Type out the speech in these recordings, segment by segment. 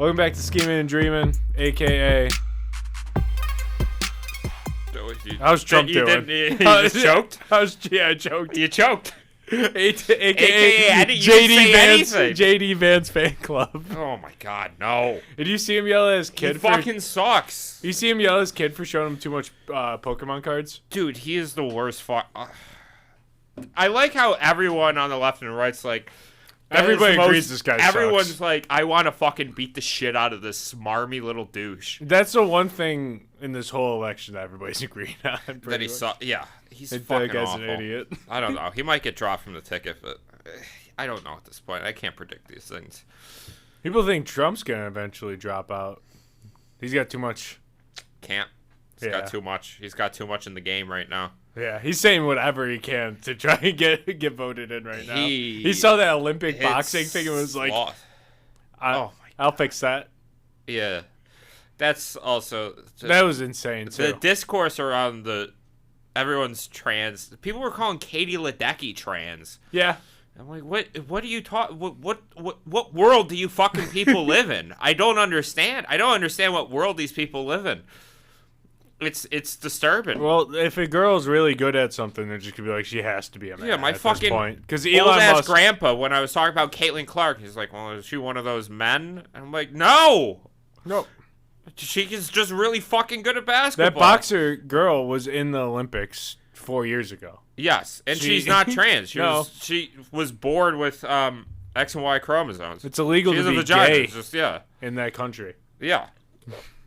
Welcome back to Schemin and Dreamin, a.k.a. I was Trump doing. You just choked? I choked. You choked. a.k.a. JD Vance fan club. Oh my God, no. Did you see him yell at his kid? He fucking sucks. You see him yell at his kid for showing him too much Pokemon cards? Dude, he is the worst I like how everyone on the left and right's like... Everybody agrees this guy Everyone's sucks. like, I want to fucking beat the shit out of this smarmy little douche. That's the one thing in this whole election that everybody's agreed on. That he saw, yeah, he's that fucking guy's awful. an idiot. I don't know. He might get dropped from the ticket, but I don't know at this point. I can't predict these things. People think Trump's gonna eventually drop out. He's got too much. Can't. He's got too much. He's got too much in the game right now. Yeah, he's saying whatever he can to try and get voted in right now. He saw that Olympic boxing thing and was like, I'll fix that. Yeah. That's also... That was insane, too. The discourse around everyone's trans... People were calling Katie Ledecky trans. Yeah. I'm like, what do you talk... What world do you fucking people live in? I don't understand. I don't understand what world these people live in. It's disturbing. Well, if a girl's really good at something, then she could be like, she has to be a man. Yeah, my fucking because old-ass grandpa, when I was talking about Caitlin Clark, he's like, well, is she one of those men? And I'm like, no. She is just really fucking good at basketball. That boxer girl was in the Olympics 4 years ago. Yes, and she's not trans. She was born with X and Y chromosomes. It's illegal to be gay in that country. Yeah.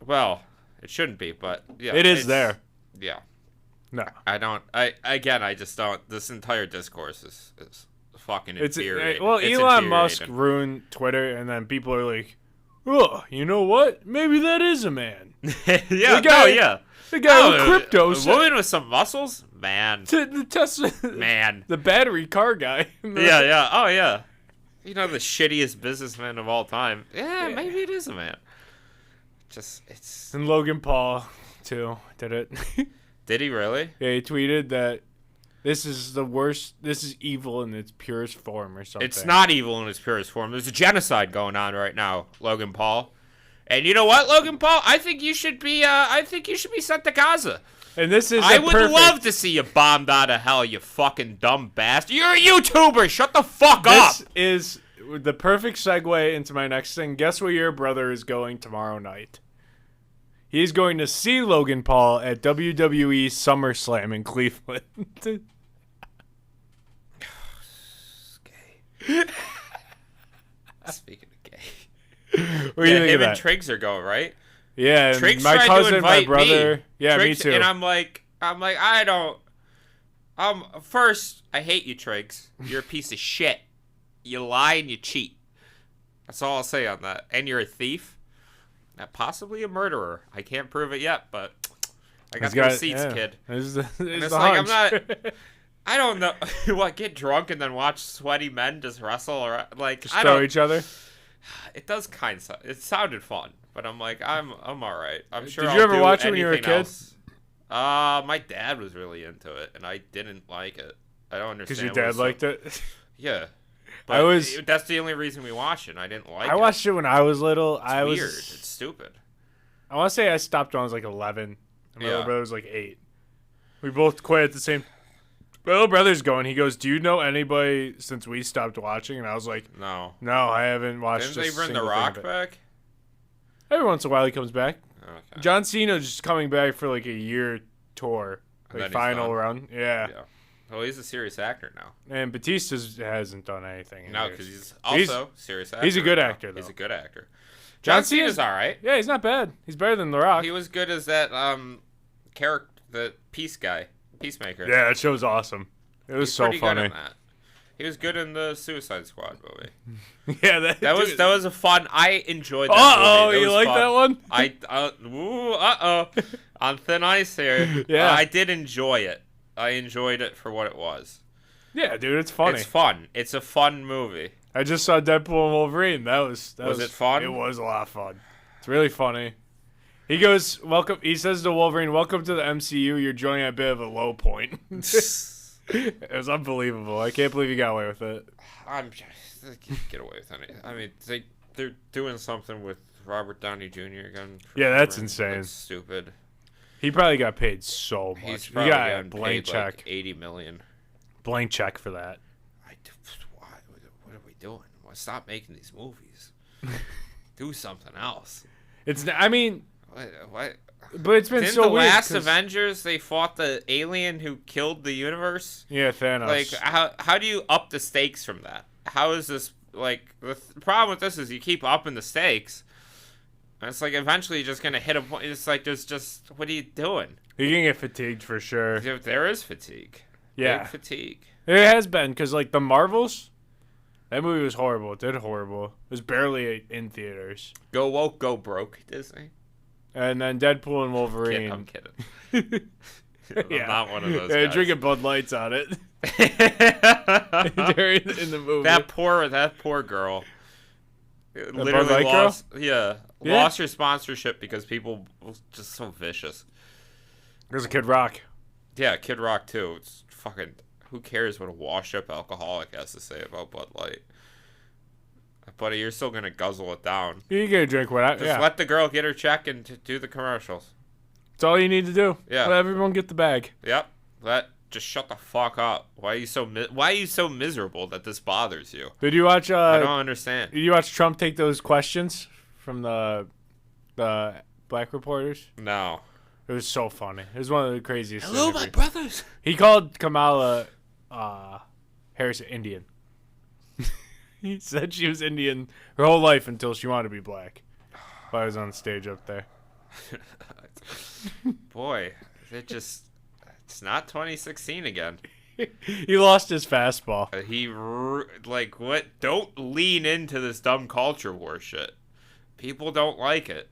Well... It shouldn't be, but yeah. It is there. Yeah. No. I just don't. This entire discourse is fucking infuriating. Well, Elon Musk ruined Twitter, and then people are like, oh, you know what? Maybe that is a man. Yeah, The guy with crypto. A woman with some muscles? Man. The Tesla. Man. The battery car guy. Yeah. Oh, yeah. You know, the shittiest businessman of all time. Yeah, maybe it is a man. It's and Logan Paul too did it. Did he really? Yeah, he tweeted that this is the worst. This is evil in its purest form, or something. It's not evil in its purest form. There's a genocide going on right now, Logan Paul. And you know what, Logan Paul? I think you should be. Sent to Gaza. And this is. I would love to see you bombed out of hell, you fucking dumb bastard. You're a YouTuber. Shut the fuck up. This is the perfect segue into my next thing. Guess where your brother is going tomorrow night? He's going to see Logan Paul at WWE SummerSlam in Cleveland. Gay. Speaking of gay. What do you think of that? Him and Triggs are going, right? Yeah, Triggs my tried cousin, to invite my brother. Me. Yeah, Triggs, me too. And I'm like, I don't. First, I hate you, Triggs. You're a piece of shit. You lie and you cheat. That's all I'll say on that. And you're a thief. Possibly a murderer. I can't prove it yet, but I got the receipts, kid. It's like, I'm not... I don't know. What, get drunk and then watch sweaty men just wrestle? Or like, just throw each other? It does kind of... It sounded fun, but I'm like, I'm all right. I'm sure Did you ever watch it when you were a kid? Else. My dad was really into it, and I didn't like it. I don't understand. Because your dad liked it? Yeah. But that's the only reason we watched it, and I didn't like it. I watched it when I was little. It's weird. It's stupid. I want to say I stopped when I was like 11. And my little brother was like 8. We both quit at the same... My little brother's going. He goes, do you know anybody since we stopped watching? And I was like... No, I haven't watched Didn't they bring The Rock back? Every once in a while he comes back. Okay. John Cena's just coming back for like a year tour. Like final run. Yeah. Well, he's a serious actor now. And Batista hasn't done anything. No, because he's also a serious actor. He's a good actor, though. He's a good actor. John Cena's all right. Yeah, he's not bad. He's better than The Rock. He was good as that character, the Peacemaker. Yeah, that show's awesome. It was so funny. Good in that. He was good in the Suicide Squad movie. Yeah, that was a fun. I enjoyed that movie. You like that one? On thin ice here. Yeah, I did enjoy it. I enjoyed it for what it was. Yeah, dude, it's funny. It's fun. It's a fun movie. I just saw Deadpool and Wolverine. Was it fun? It was a lot of fun. It's really funny. He goes, welcome. He says to Wolverine, welcome to the MCU. You're joining a bit of a low point. It was unbelievable. I can't believe you got away with it. Get away with anything. I mean, they're doing something with Robert Downey Jr. again. Yeah, that's insane. That's stupid. He probably got paid so much. He's He probably got a getting blank paid check. like $80 million. Blank check for that. What are we doing? Stop making these movies. Do something else. I mean, what? But it's been Didn't so the weird. last Avengers, they fought the alien who killed the universe? Yeah, Thanos. Like, how do you up the stakes from that? How is this, like, the problem with this is you keep upping the stakes, and it's like eventually you're just going to hit a point. It's like, there's just, what are you doing? You're going to get fatigued for sure. There is fatigue. Yeah. Big fatigue. It has been, because, like, the Marvels, that movie was horrible. It did horrible. It was barely in theaters. Go woke, go broke, Disney. And then Deadpool and Wolverine. I'm kidding. I'm not one of those guys. Drinking Bud Lights on it. in the movie. That poor girl. Literally lost her sponsorship because people were just so vicious. There's a Kid Rock. Yeah, Kid Rock too. It's fucking, who cares what a washed-up alcoholic has to say about Bud Light? Buddy, you're still gonna guzzle it down. You get a drink without. Just let the girl get her check and do the commercials. That's all you need to do. Yeah. Let everyone get the bag. Yep. Just shut the fuck up. Why are you so miserable that this bothers you? Did you watch? I don't understand. Did you watch Trump take those questions from the black reporters? No. It was so funny. It was one of the craziest. Hello, my brothers. He called Kamala Harris Indian. He said she was Indian her whole life until she wanted to be black. While I was on stage up there. Boy, it's not 2016 again. He lost his fastball. What? Don't lean into this dumb culture war shit. People don't like it.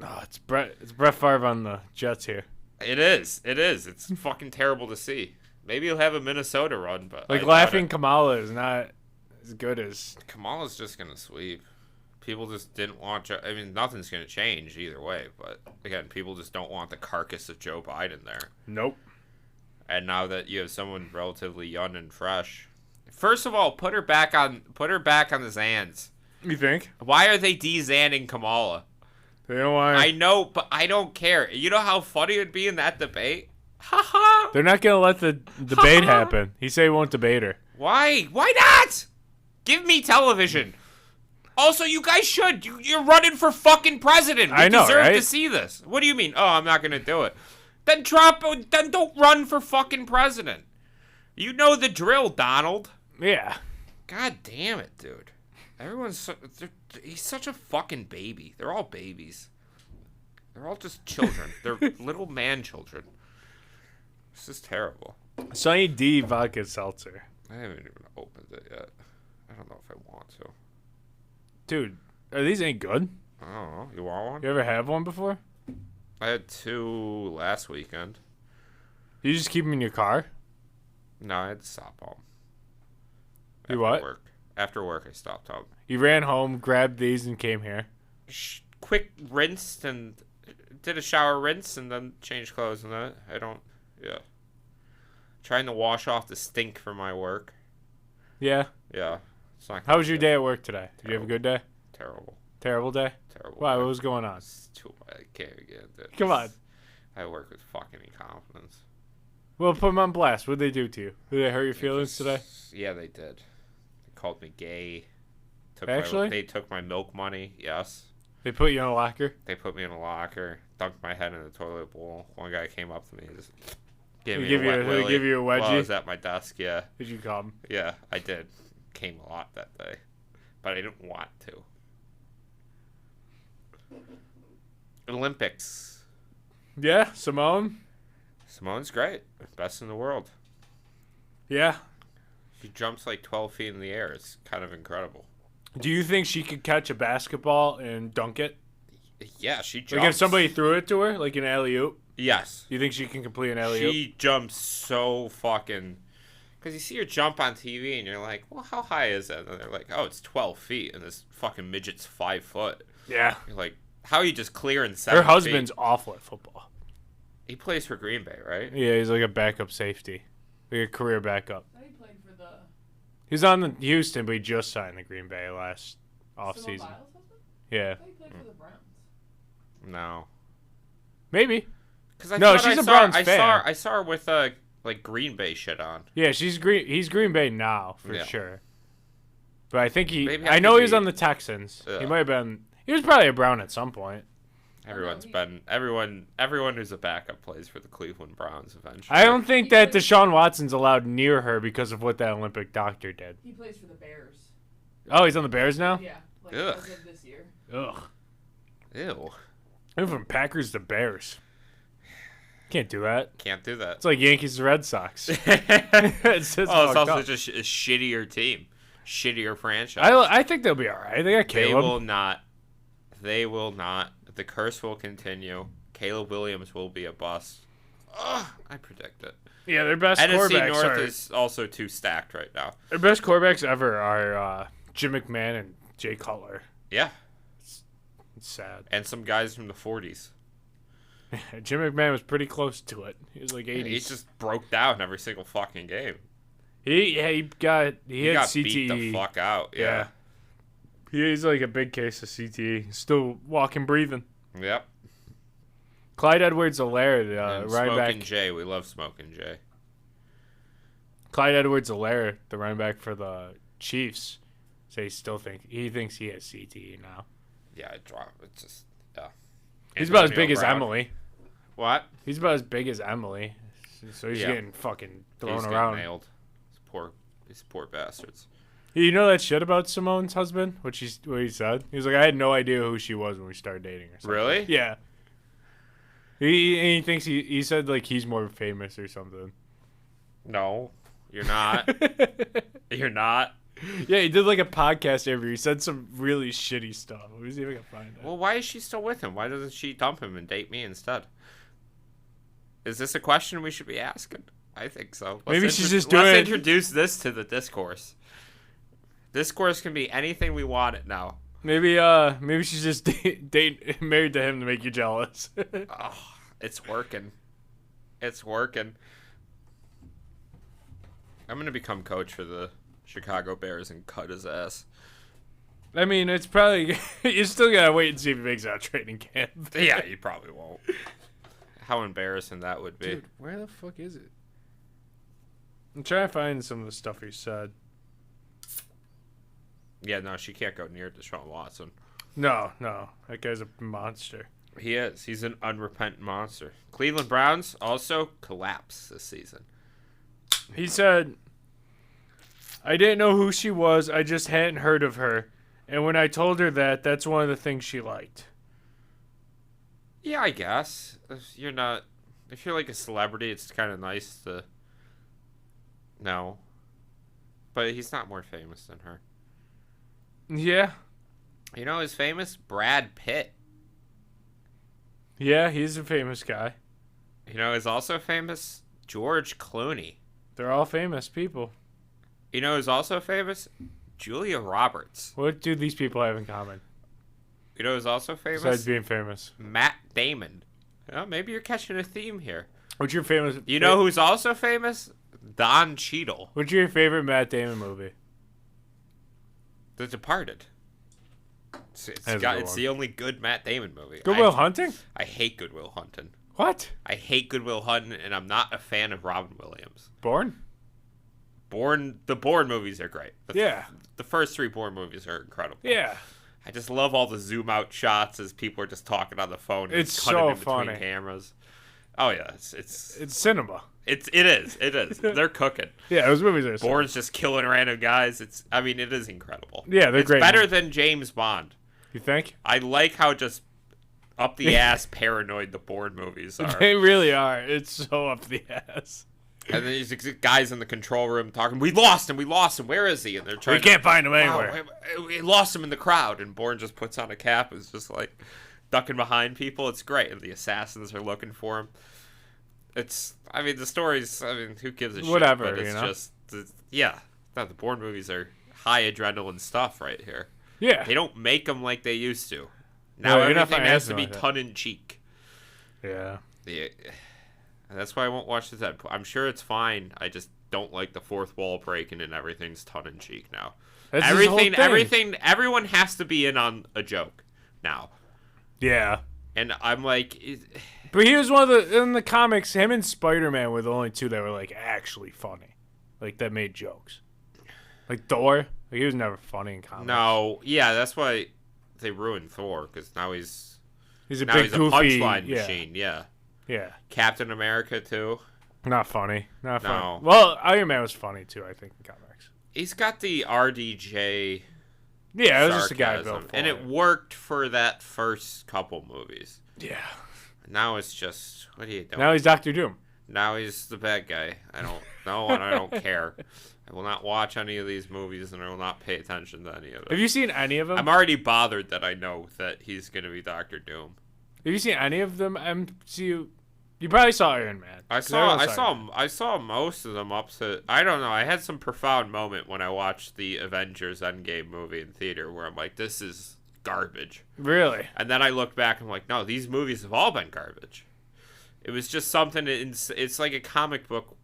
Oh, it's Brett Favre on the Jets here. It is. It's fucking terrible to see. Maybe he'll have a Minnesota run, but laughing Kamala is not as good as Kamala's just gonna sweep. People just didn't want. I mean, nothing's gonna change either way. But again, people just don't want the carcass of Joe Biden there. Nope. And now that you have someone relatively young and fresh, first of all, put her back on the Zans. You think? Why are they de-Zanning Kamala? They don't want. I know, but I don't care. You know how funny it would be in that debate? Ha. They're not gonna let the debate happen. He said he won't debate her. Why? Why not? Give me television. Also, you guys should. You're running for fucking president. We deserve to see this. What do you mean? Oh, I'm not going to do it. Then don't run for fucking president. You know the drill, Donald. Yeah. God damn it, dude. He's such a fucking baby. They're all babies. They're all just children. They're little man children. This is terrible. Sunny D vodka seltzer. I haven't even opened it yet. I don't know if I want to. Dude, are these any good? I don't know. You want one? You ever have one before? I had 2 last weekend. You just keep them in your car? No, I had to stop home. You what? After work, I stopped home. You ran home, grabbed these, and came here? Quick rinsed and did a shower rinse and then changed clothes and that. Trying to wash off the stink from my work. Yeah? Yeah. It's not How was your day at work today? Did you have a good day? Terrible. Terrible day? Terrible. Why? What was going on? I can't get it. Come on. I work with fucking incompetence. Well, put them on blast. What'd they do to you? Did they hurt your feelings today? Yeah, they did. They called me gay. They took my milk money, yes. They put you in a locker? They put me in a locker, dunked my head in the toilet bowl. One guy came up to me and just gave me give you a wedgie? While I was at my desk, yeah. Did you come? Yeah, I did. Came a lot that day. But I didn't want to. Olympics. Yeah, Simone. Simone's great. Best in the world. Yeah. She jumps like 12 feet in the air. It's kind of incredible. Do you think she could catch a basketball and dunk it? Yeah, she jumps. Like if somebody threw it to her, like an alley-oop? Yes. You think she can complete an alley-oop? She jumps so fucking... Because you see her jump on TV and you're like, well, how high is it? And they're like, oh, it's 12 feet and this fucking midget's 5 foot. Yeah. You're like, how are you just clearing 7 Her husband's awful at football. He plays for Green Bay, right? Yeah, he's like a backup safety. Like a career backup. He played for the... He's on Houston, but he just signed the Green Bay last offseason. Biles husband? Yeah. He played for the Browns. No. Maybe. No, she's a Browns fan. I saw her with like Green Bay shit on. Yeah, she's Green. He's Green Bay now for sure. But I think I know he was on the Texans. He might have been. He was probably a Brown at some point. Everyone who's a backup plays for the Cleveland Browns eventually. I don't think that Deshaun Watson's allowed near her because of what that Olympic doctor did. He plays for the Bears. Oh, he's on the Bears now? Yeah, like as of this year. Ugh. Ew. Went from Packers to Bears. Can't do that. Can't do that. It's like Yankees to Red Sox. It's also just a shittier team. Shittier franchise. I think they'll be all right. They got Caleb. They will not. The curse will continue. Caleb Williams will be a bust. Ugh, I predict it. Yeah, their best NFC quarterbacks North is also too stacked right now. Their best quarterbacks ever are Jim McMahon and Jay Cutler. Yeah. It's sad. And some guys from the 40s. Jim McMahon was pretty close to it. He was like 80s. He just broke down every single fucking game. He got CTE. Beat the fuck out. Yeah. He's like a big case of CTE. Still walking, breathing. Yep. Clyde Edwards-Helaire, the running back. Smoking Jay. We love Smoking Jay. Clyde Edwards-Helaire, the running back for the Chiefs, he thinks he has CTE now. Yeah, it's just He's about as big as Emily. What? He's about as big as Emily, so he's getting fucking thrown around. Nailed. These poor bastards. You know that shit about Simone's husband? What he said? He was like, I had no idea who she was when we started dating or something. Really? Yeah. He thinks he said like he's more famous or something. No, you're not. You're not. Yeah, he did like a podcast interview. He said some really shitty stuff. Let me see if I can find it. Well, why is she still with him? Why doesn't she dump him and date me instead? Is this a question we should be asking? I think so. Maybe she's just doing Let's introduce this to the discourse. Discourse can be anything we want it now. Maybe she's just married to him to make you jealous. Oh, it's working. It's working. I'm gonna become coach for the Chicago Bears and cut his ass. I mean, it's probably you still gotta wait and see if he makes out training camp. Yeah, you probably won't. How embarrassing that would be. Dude, where the fuck is it? I'm trying to find some of the stuff he said. Yeah, no, she can't go near Deshaun Watson. No, that guy's a monster. He is. He's an unrepentant monster. Cleveland Browns also collapsed this season. He said, I didn't know who she was. I just hadn't heard of her. And when I told her that's one of the things she liked. Yeah, I guess. If you're like a celebrity, it's kind of nice to know. But he's not more famous than her. Yeah. You know who's famous? Brad Pitt. Yeah, he's a famous guy. You know who's also famous? George Clooney. They're all famous people. You know who's also famous? Julia Roberts. What do these people have in common? You know who's also famous? Besides being famous. Matt Damon. Maybe you're catching a theme here. What's your famous... You know who's also famous? Don Cheadle. What's your favorite Matt Damon movie? The Departed. It's the only good Matt Damon movie. Good Will Hunting? I hate Good Will Hunting. What? I hate Good Will Hunting, and I'm not a fan of Robin Williams. Bourne? The Bourne movies are great. The first 3 Bourne movies are incredible. Yeah. I just love all the zoom out shots as people are just talking on the phone. And it's cutting so in between funny. Cameras. Oh yeah, it's cinema. It is. They're cooking. Yeah, those movies are. Bourne's just killing random guys. It is incredible. Yeah, they're great. It's better than James Bond. You think? I like how just up the ass paranoid the Bourne movies are. They really are. It's so up the ass. And then these guys in the control room talking, we lost him. Where is he? And they're trying. We can't find him anywhere. We lost him in the crowd. And Bourne just puts on a cap. It's just like ducking behind people. It's great. And the assassins are looking for him. The stories, who gives a shit? Whatever, But it's just, the Bourne movies are high adrenaline stuff right here. Yeah. They don't make them like they used to. Now everything has to be tongue-in-cheek. Yeah. That's why I won't watch the Deadpool. I'm sure it's fine. I just don't like the fourth wall breaking and everything's tongue-in-cheek now. Everyone has to be in on a joke now. Yeah. And I'm like, but he was one of the in the comics. Him and Spider-Man were the only two that were like actually funny, like that made jokes. Like Thor, like he was never funny in comics. No, yeah, that's why they ruined Thor because now he's a big goofy punchline machine. Yeah. Captain America too. Not funny. Not funny. No. Well, Iron Man was funny too. I think in comics. He's got the RDJ. Yeah, it was just a guy built for and it worked for that first couple movies. Yeah. Now it's just, what are you doing? Now he's Doctor Doom. Now he's the bad guy. I don't care. I will not watch any of these movies, and I will not pay attention to any of it. Have you seen any of them? I'm already bothered that I know that he's going to be Doctor Doom. Have you seen any of them? MCU? You probably saw Iron Man. I saw most of them up to, I don't know. I had some profound moment when I watched the Avengers Endgame movie in theater where I'm like, this is garbage. Really? And then I looked back and I'm like, no, these movies have all been garbage. It was just something. It's like a comic book.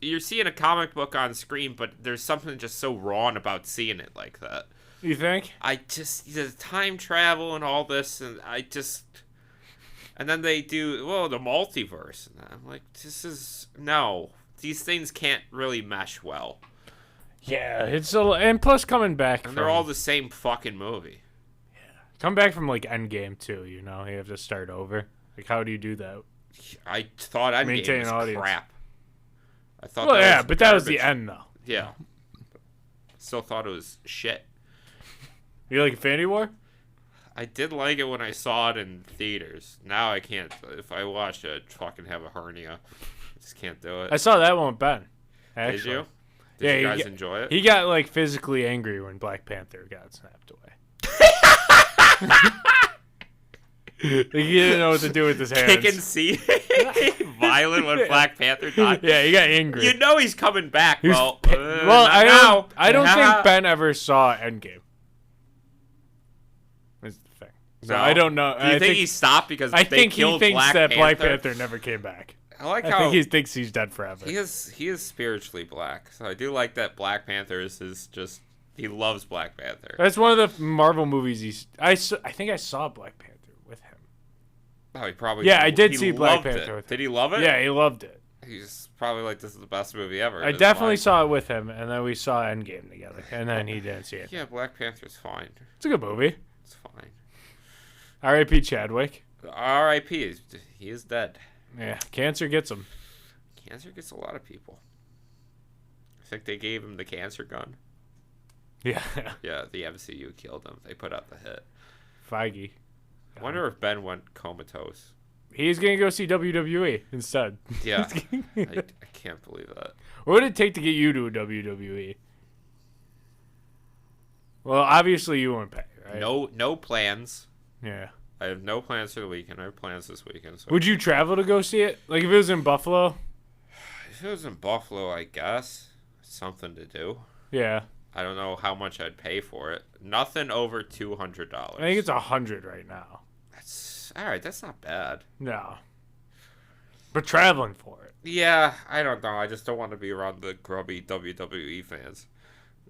You're seeing a comic book on screen, but there's something just so wrong about seeing it like that. You think? The time travel and all this, and and then they do, the multiverse. And I'm like, these things can't really mesh well. Yeah, and plus coming back. And they're all the same fucking movie. Yeah. Come back from like Endgame too, you have to start over. Like, how do you do that? I thought Endgame was audience. crap. I thought but that was the end though. Yeah. Still thought it was shit. You like Infinity War? I did like it when I saw it in theaters. Now I can't. If I watch it, I'd fucking have a hernia. I just can't do it. I saw that one with Ben. Actually. Did you? Did you guys enjoy it? He got like physically angry when Black Panther got snapped away. Like, he didn't know what to do with his hands. Kick and see violent when Black Panther died. Yeah, he got angry. He's coming back. I don't think Ben ever saw Endgame. That's the thing. So I don't know. Do you think he stopped because he thinks that Black Panther never came back? I think he thinks he's dead forever. He is spiritually black, so I do like that Black Panther is just he loves Black Panther. That's one of the Marvel movies I think I saw Black Panther with him. Oh, he probably I did see Black Panther with him. Did he love it? Yeah, he loved it. He's probably like, this is the best movie ever. I definitely saw it with him, and then we saw Endgame together, and then he didn't see it. Yeah, Black Panther's fine. It's a good movie. It's fine. R.I.P. Chadwick. R.I.P. He is dead. Yeah, cancer gets him. Cancer gets a lot of people. I think they gave him the cancer gun. Yeah. Yeah, the MCU killed him. They put out the hit. Feige. I wonder if Ben went comatose. He's going to go see WWE instead. Yeah. I can't believe that. What would it take to get you to a WWE? Well, obviously you wouldn't pay, right? No plans. Yeah. I have no plans for the weekend. I have plans this weekend. So would you travel to go see it? Like if it was in Buffalo? If it was in Buffalo, I guess. Something to do. Yeah. I don't know how much I'd pay for it. Nothing over $200. I think it's $100 right now. That's all right. That's not bad. No. But traveling for it. Yeah, I don't know. I just don't want to be around the grubby WWE fans.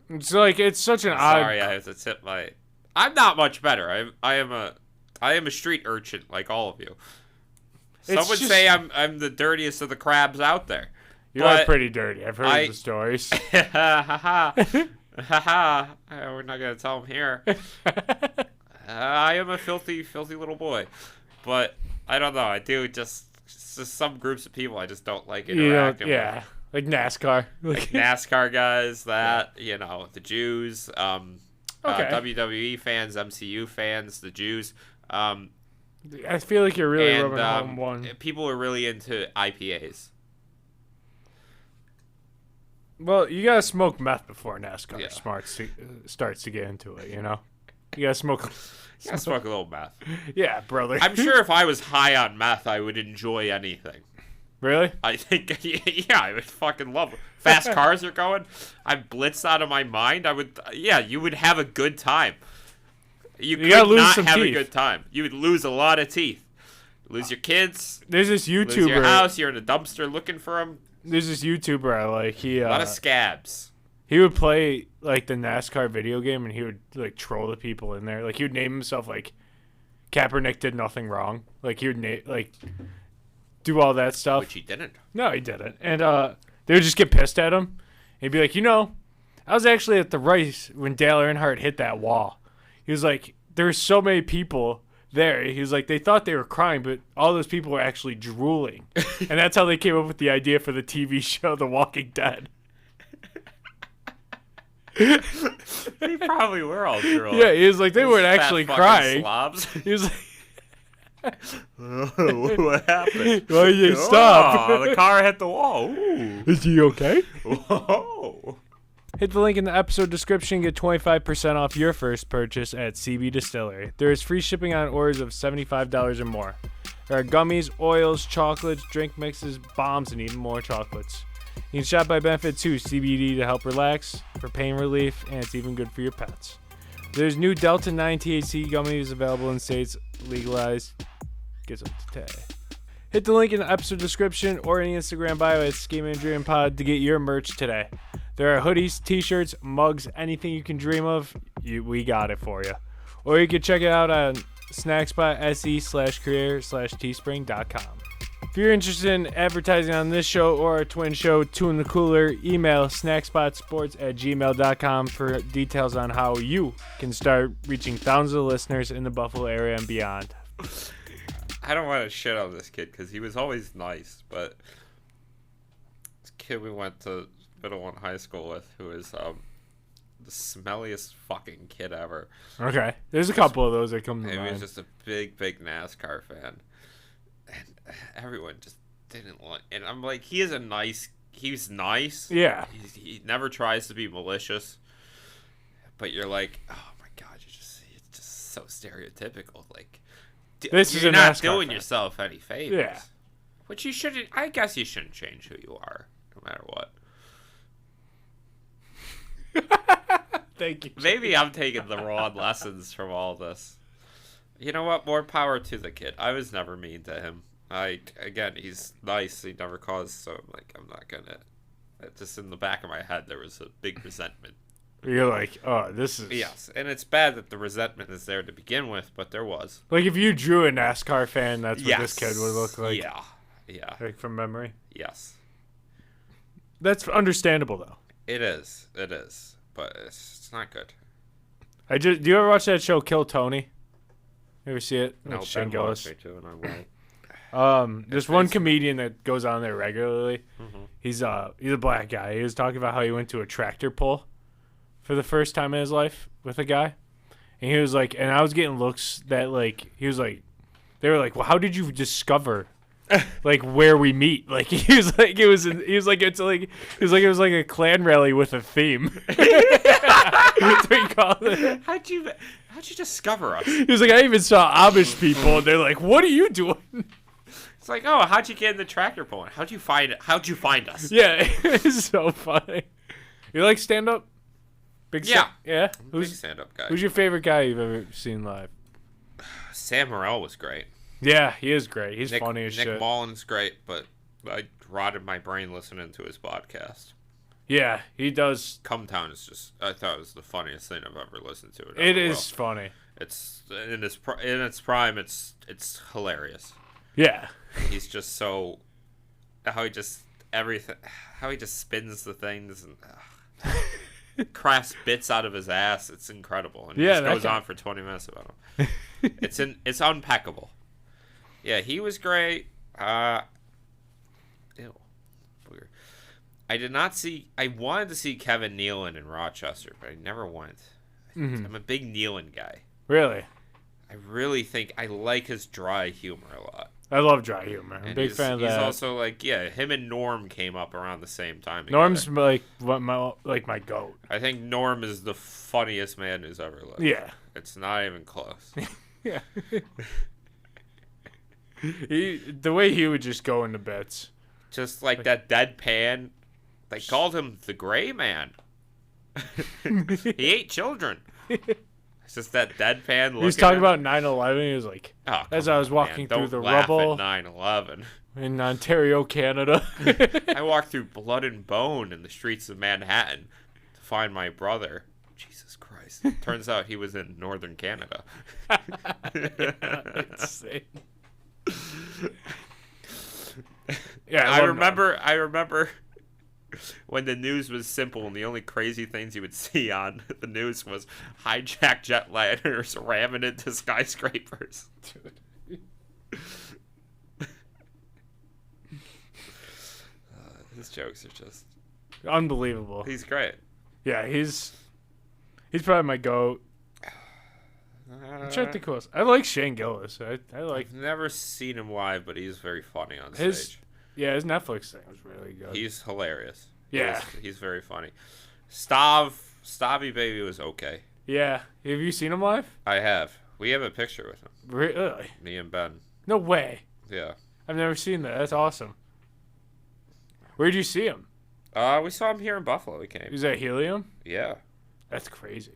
It's like it's such an odd. Sorry, I have to tip my. I'm not much better. I am a street urchin like all of you. Some would say I'm the dirtiest of the crabs out there. You are pretty dirty. I've heard the stories. We're not gonna tell them here. I am a filthy, filthy little boy, but I don't know. I do just some groups of people I just don't like interacting with. Yeah, like NASCAR, like NASCAR guys. The Jews, WWE fans, MCU fans, the Jews. I feel like you're really rubbing home one. People are really into IPAs. Well, you gotta smoke meth before NASCAR starts to get into it. You gotta smoke. You gotta smoke a little meth. Yeah, brother. I'm sure if I was high on meth, I would enjoy anything. Really? I think, yeah, I would fucking love it. Fast cars are going. I'm blitzed out of my mind. You would have a good time. You could not have a good time. You would lose a lot of teeth. Lose your kids. There's this YouTuber. Lose your house. You're in a dumpster looking for them. There's this YouTuber I like. A lot of scabs. He would play like the NASCAR video game, and he would like troll the people in there. Like he would name himself like Kaepernick did nothing wrong. Like, he would do all that stuff. Which he didn't. No, he didn't. And they would just get pissed at him. He'd be like, I was actually at the race when Dale Earnhardt hit that wall. He was like, there were so many people there. He was like, they thought they were crying, but all those people were actually drooling. And that's how they came up with the idea for the TV show The Walking Dead. They probably were all drooling. Yeah, he was like, they weren't actually crying. Slobs. He was like, what happened? why did you stop? Oh, the car hit the wall. Ooh. Is he okay? Whoa. Hit the link in the episode description. Get 25% off your first purchase at CBDistillery. There is free shipping on orders of $75 or more. There are gummies, oils, chocolates, drink mixes, bombs, and even more chocolates. You can shop by benefit too. CBD to help relax, for pain relief, and it's even good for your pets. There's new Delta 9 THC gummies available in states legalized. Get some today. Hit the link in the episode description or in the Instagram bio at Schemin Dreamin Pod to get your merch today. There are hoodies, t-shirts, mugs, anything you can dream of, we got it for you. Or you can check it out on snackspot.se/career/teespring.com. If you're interested in advertising on this show or our twin show, Two in the Cooler, email snackspotsports@gmail.com for details on how you can start reaching thousands of listeners in the Buffalo area and beyond. I don't want to shit on this kid because he was always nice, but this kid we went to middle one high school with who is the smelliest fucking kid ever. Okay. There's a couple of those that come to mind. He was just a big NASCAR fan. And everyone just didn't like. And I'm like, he's nice. Yeah. He never tries to be malicious. But you're like, oh my god, it's just so stereotypical. Like, you're not doing yourself any favors. Yeah. Which you shouldn't. I guess you shouldn't change who you are, no matter what. Thank you. Maybe I'm taking the wrong lessons from all this. You know what? More power to the kid. I was never mean to him. Again, he's nice. He never caused, so I'm like, I'm not gonna. Just in the back of my head, there was a big resentment. You're like, oh, this is... Yes, and it's bad that the resentment is there to begin with, but there was. Like, if you drew a NASCAR fan, that's what this kid would look like. Yeah. Like, from memory? Yes. That's understandable, though. It is, but it's not good. Do you ever watch that show, Kill Tony? You ever see it? No, Shane Ben Gillis. watched it too, and I won't. There's one comedian that goes on there regularly. Mm-hmm. He's a black guy. He was talking about how he went to a tractor pull for the first time in his life with a guy, and he was like, and I was getting looks that like he was like, they were like, well, how did you discover like where we meet? Like he was like it was like a Klan rally with a theme. That's what he called it. How'd you discover us? He was like, I even saw Amish people, and they're like, what are you doing? It's like, oh, how'd you get in the tractor pulling? How'd you find us? Yeah, it's so funny. You like stand up? Yeah. Big stand up guy. Who's your favorite guy you've ever seen live? Sam Morril was great. Yeah, he is great. He's funny as shit. Nick Mullen's great, but I rotted my brain listening to his podcast. Yeah, he does. Come Town is just, I thought it was the funniest thing I've ever listened to. It is funny. It's in its prime. It's hilarious. Yeah. He's just so how he just spins the things and crafts bits out of his ass. It's incredible. And yeah, it goes on for 20 minutes about him. It's unpeccable. Yeah, he was great. Ew. Weird. I wanted to see Kevin Nealon in Rochester, but I never went. Mm-hmm. I'm a big Nealon guy. Really? I really think I like his dry humor a lot. I love dry humor. I'm a big fan of that. He's also like, him and Norm came up around the same time. Norm's like my goat. I think Norm is the funniest man who's ever lived. Yeah. It's not even close. Yeah. The way he would just go into bits. Just like that deadpan. They called him the Gray Man. He ate children. It's just that deadpan look. He was talking about 9/11. He was like, as I was walking through the rubble. At 9/11 in Ontario, Canada. I walked through blood and bone in the streets of Manhattan to find my brother. Jesus Christ. Turns out he was in northern Canada. Insane. Yeah, I remember when the news was simple and the only crazy things you would see on the news was hijacked jetliners ramming into skyscrapers. His jokes are just unbelievable. He's great. Yeah, he's probably my goat. I'm trying to think who else. I like Shane Gillis. I like. I've never seen him live, but he's very funny on stage. Yeah, his Netflix thing was really good. He's hilarious. Yeah, he's very funny. Stabby Baby was okay. Yeah, have you seen him live? I have. We have a picture with him. Really? Me and Ben. No way. Yeah. I've never seen that. That's awesome. Where'd you see him? We saw him here in Buffalo. He came. He was at Helium? Yeah. That's crazy.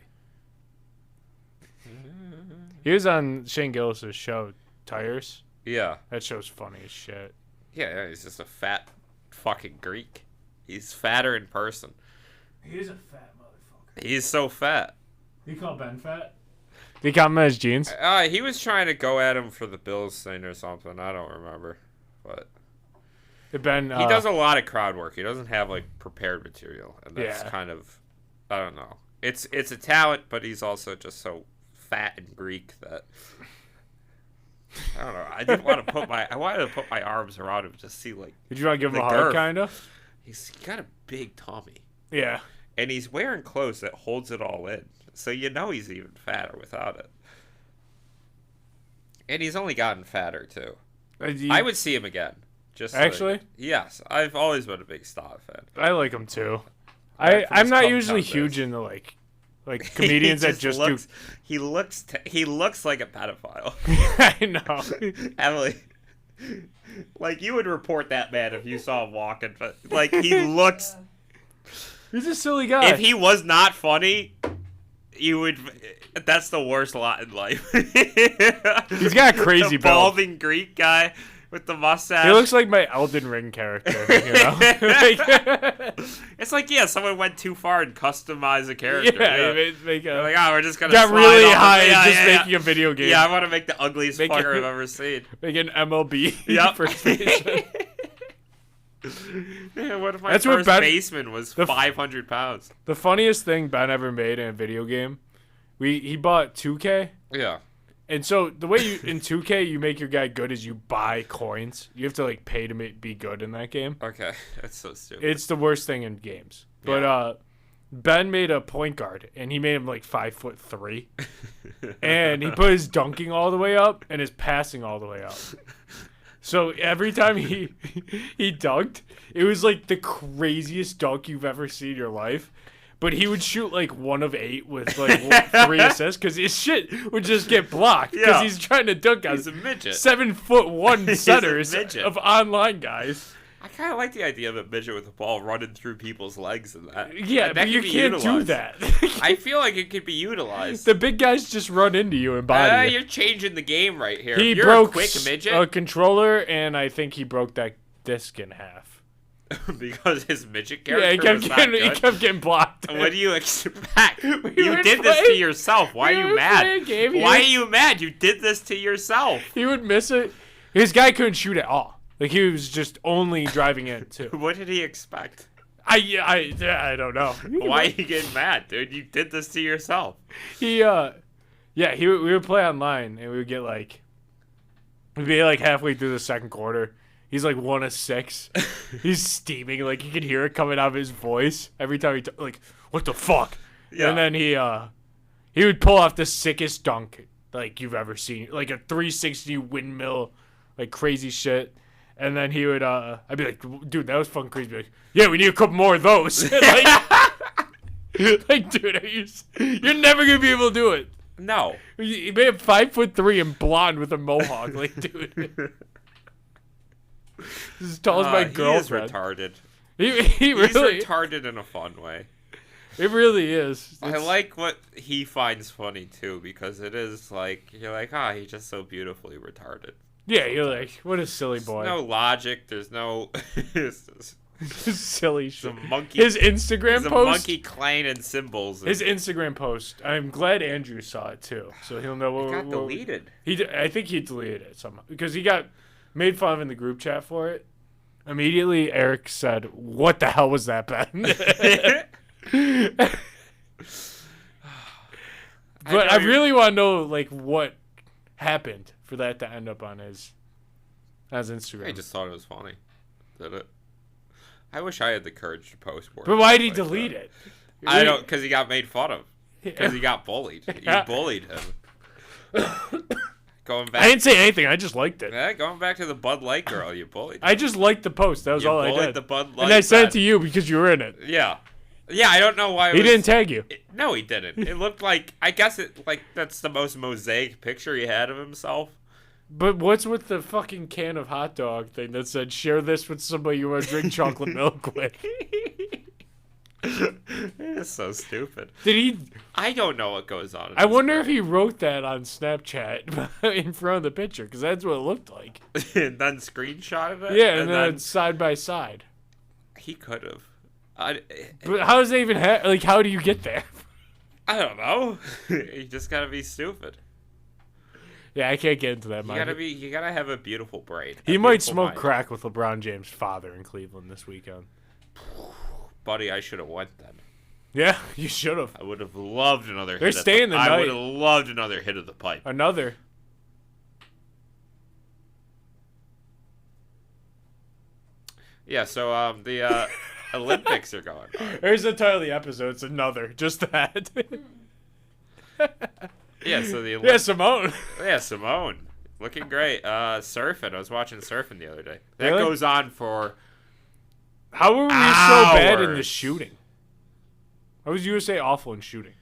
He was on Shane Gillis' show, Tires. Yeah. That show's funny as shit. Yeah, he's just a fat fucking Greek. He's fatter in person. He is a fat motherfucker. He's so fat. You call Ben fat? Did he compliment his jeans? He was trying to go at him for the Bills thing or something. I don't remember. But Ben, he does a lot of crowd work. He doesn't have like prepared material, and that's Yeah. kind of, I don't know. It's a talent, but he's also just so fat and Greek that I don't know. I wanted to put my arms around him to see like. Did you want to give him the a hug, girth. kind of? He's got a big tummy, Yeah. and he's wearing clothes that holds it all in, so you know he's even fatter without it. And he's only gotten fatter too. I would see him again. Just Actually? Yes, I've always been a big Stav fan. I like him too. Right, from I'm his not cum usually contest. huge into like comedians that just looks, do. He looks like a pedophile. I know. Emily, like you would report that man if you saw him walking, but like he looks. He's a silly guy. If he was not funny, you would. That's the worst lot in life. He's got a crazy the build. balding Greek guy with the mustache. He looks like my Elden Ring character. You know? It's like someone went too far and customized a character. Yeah, They're like, we're just gonna got slide really off high of, and just making a video game. Yeah, I want to make the ugliest Make fucker it- I've ever seen. Make an MLB. Yep. First baseman. Man, what if my That's what first Ben- baseman was 500 pounds? The funniest thing Ben ever made in a video game, he bought 2K. Yeah. And so the way you in 2K you make your guy good is you buy coins. You have to like pay to be good in that game. Okay, that's so stupid. It's the worst thing in games. But Ben made a point guard and he made him like 5'3", and he put his dunking all the way up and his passing all the way up. So every time he dunked, it was like the craziest dunk you've ever seen in your life. But he would shoot like 1 of 8 with like 3 assists because his shit would just get blocked because he's trying to dunk on He's a midget. 7'1" centers midget. of online guys. I kind of like the idea of a midget with a ball running through people's legs and that. Yeah, that but you could be can't do utilized. that. I feel like it could be utilized. The big guys just run into you and body you. You're changing the game right here. He You're broke a quick midget a controller, and I think he broke that disc in half. because his midget Yeah, character was not he good. kept getting blocked. What do you expect? You were did this to playing- yourself. Why we are you were mad? playing a game, he Why was- are you mad? You did this to yourself. He would miss it. His guy couldn't shoot at all. Like he was just only driving it too. What did he expect? I don't know. Why are you getting mad, dude? You did this to yourself. We would play online and we would get like, we'd be like halfway through the second quarter. He's like 1 of 6. He's steaming. Like you could hear it coming out of his voice every time like, what the fuck? Yeah. And then he would pull off the sickest dunk like you've ever seen, like a 360 windmill, like crazy shit. And then he would, I'd be like, dude, that was fucking crazy. He'd be like, yeah, we need a couple more of those. like, dude, you're never gonna be able to do it. No. He made him 5'3" and blonde with a mohawk. Like, dude. He's as tall as my girlfriend. He is retarded. He really, He's retarded in a fun way. it really is. I like what he finds funny too, because it is like you're like, he's just so beautifully retarded. Yeah, you're like, what a silly boy. There's no logic. There's no. Silly shit. Some monkey. His Instagram Some post. monkey clan and symbols. His Instagram post. I'm glad Andrew saw it too, so he'll know what. It got deleted. I think he deleted it somehow because he got made fun of in the group chat for it. Immediately, Eric said, "What the hell was that, Ben?" But I really want to know like what happened for that to end up on his Instagram. I just thought it was funny. Did it? I wish I had the courage to post more. But why did he delete it? I don't, because he got made fun of. Because he got bullied. You bullied him. Going back. I didn't say anything. I just liked it. Yeah, going back to the Bud Light girl, you bullied. I just liked the post. That was all I did. You bullied the Bud Light. And I sent it to you because you were in it. Yeah. Yeah, I don't know why. He didn't tag you. No, he didn't. It looked like, I guess that's the most mosaic picture he had of himself. But what's with the fucking can of hot dog thing that said, share this with somebody you want to drink chocolate milk with? It's so stupid. Did he? I don't know what goes on. I wonder if he wrote that on Snapchat in front of the picture, because that's what it looked like. And then screenshotted it? Yeah, and then side by side. He could have. But how does that even like, how do you get there? I don't know. You just gotta be stupid. Yeah, I can't get into that. You gotta have a beautiful brain. He might smoke crack with LeBron James' father in Cleveland this weekend. Buddy, I should have went then. Yeah, you should have. I would have loved another. They're staying the night. I would have loved another hit of the pipe. Another. Yeah. So the Olympics are going on. There's the title of the episode. It's another. Just that. Yeah, so the Yeah, Simone. Yeah, Simone. Looking great. Surfing. I was watching surfing the other day. That Really? goes on for How were we so bad in the shooting? How was USA awful in shooting?